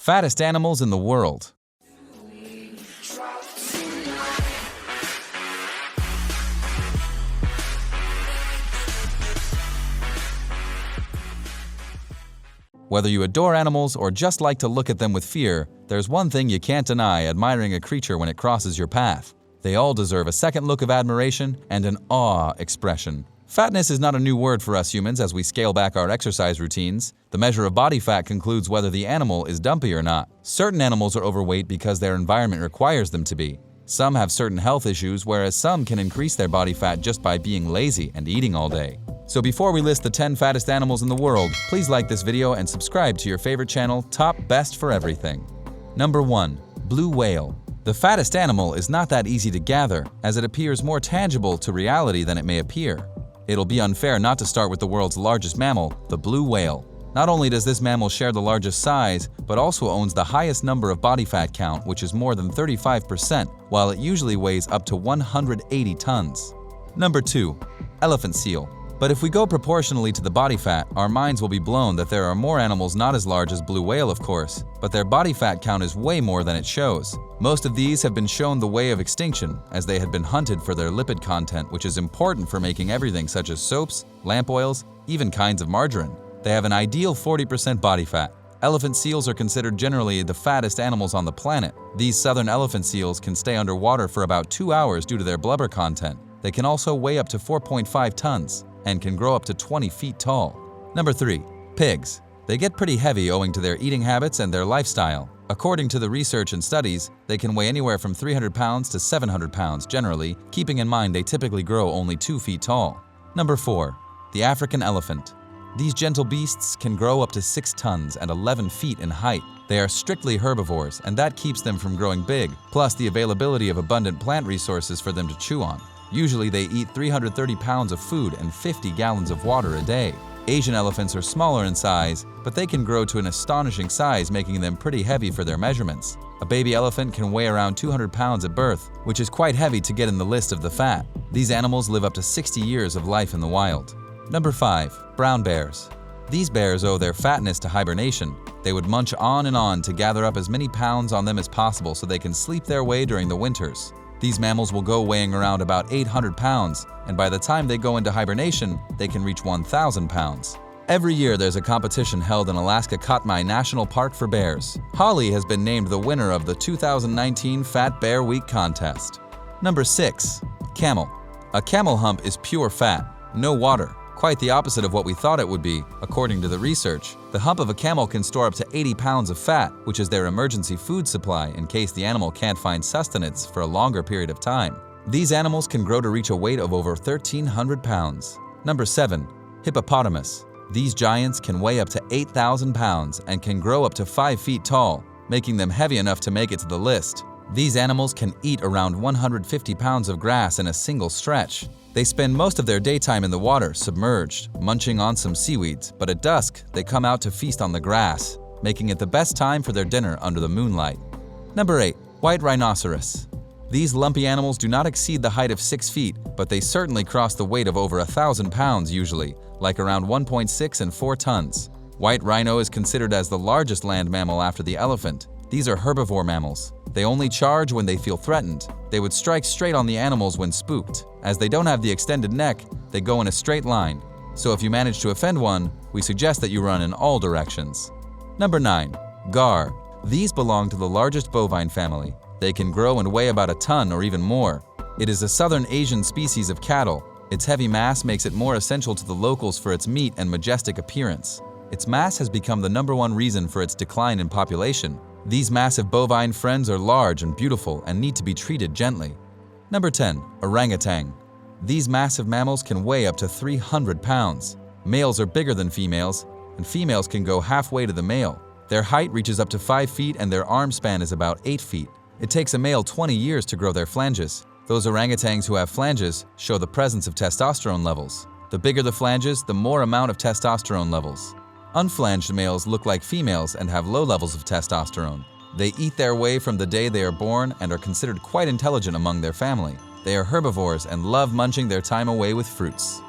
Fattest animals in the world. Whether you adore animals or just like to look at them with fear, there's one thing you can't deny admiring a creature when it crosses your path. They all deserve a second look of admiration and an awe expression. Fatness is not a new word for us humans as we scale back our exercise routines. The measure of body fat concludes whether the animal is dumpy or not. Certain animals are overweight because their environment requires them to be. Some have certain health issues, whereas some can increase their body fat just by being lazy and eating all day. So before we list the 10 fattest animals in the world, please like this video and subscribe to your favorite channel, Top Best for Everything. Number 1. Blue whale. The fattest animal is not that easy to gather, as it appears more tangible to reality than it may appear. It'll be unfair not to start with the world's largest mammal, the blue whale. Not only does this mammal share the largest size, but also owns the highest number of body fat count, which is more than 35%, while it usually weighs up to 180 tons. Number 2. Elephant seal. But if we go proportionally to the body fat, our minds will be blown that there are more animals not as large as blue whale, of course, but their body fat count is way more than it shows. Most of these have been shown the way of extinction, as they had been hunted for their lipid content, which is important for making everything such as soaps, lamp oils, even kinds of margarine. They have an ideal 40% body fat. Elephant seals are considered generally the fattest animals on the planet. These southern elephant seals can stay underwater for about 2 hours due to their blubber content. They can also weigh up to 4.5 tons. And can grow up to 20 feet tall. Number 3. Pigs. They get pretty heavy owing to their eating habits and their lifestyle. According to the research and studies, they can weigh anywhere from 300 pounds to 700 pounds generally, keeping in mind they typically grow only 2 feet tall. Number 4. The African elephant. These gentle beasts can grow up to 6 tons and 11 feet in height. They are strictly herbivores, and that keeps them from growing big, plus the availability of abundant plant resources for them to chew on. Usually they eat 330 pounds of food and 50 gallons of water a day. Asian elephants are smaller in size, but they can grow to an astonishing size, making them pretty heavy for their measurements. A baby elephant can weigh around 200 pounds at birth, which is quite heavy to get in the list of the fat. These animals live up to 60 years of life in the wild. Number 5. Brown bears. These bears owe their fatness to hibernation. They would munch on and on to gather up as many pounds on them as possible so they can sleep their way during the winters. These mammals will go weighing around about 800 pounds, and by the time they go into hibernation, they can reach 1,000 pounds. Every year there's a competition held in Alaska Katmai National Park for bears. Holly has been named the winner of the 2019 Fat Bear Week contest. Number 6. Camel. A camel hump is pure fat, no water. Quite the opposite of what we thought it would be. According to the research, the hump of a camel can store up to 80 pounds of fat, which is their emergency food supply in case the animal can't find sustenance for a longer period of time. These animals can grow to reach a weight of over 1,300 pounds. Number 7. Hippopotamus. These giants can weigh up to 8,000 pounds and can grow up to 5 feet tall, making them heavy enough to make it to the list. These animals can eat around 150 pounds of grass in a single stretch. They spend most of their daytime in the water, submerged, munching on some seaweeds, but at dusk, they come out to feast on the grass, making it the best time for their dinner under the moonlight. Number 8. White rhinoceros. These lumpy animals do not exceed the height of 6 feet, but they certainly cross the weight of over 1,000 pounds usually, like around 1.6 and 4 tons. White rhino is considered as the largest land mammal after the elephant. These are herbivore mammals. They only charge when they feel threatened. They would strike straight on the animals when spooked. As they don't have the extended neck, they go in a straight line. So if you manage to offend one, we suggest that you run in all directions. Number 9. Gar. These belong to the largest bovine family. They can grow and weigh about a ton or even more. It is a southern Asian species of cattle. Its heavy mass makes it more essential to the locals for its meat and majestic appearance. Its mass has become the #1 reason for its decline in population. These massive bovine friends are large and beautiful and need to be treated gently. Number 10. Orangutan. These massive mammals can weigh up to 300 pounds. Males are bigger than females, and females can go halfway to the male. Their height reaches up to 5 feet and their arm span is about 8 feet. It takes a male 20 years to grow their flanges. Those orangutans who have flanges show the presence of testosterone levels. The bigger the flanges, the more amount of testosterone levels. Unflanged males look like females and have low levels of testosterone. They eat their way from the day they are born and are considered quite intelligent among their family. They are herbivores and love munching their time away with fruits.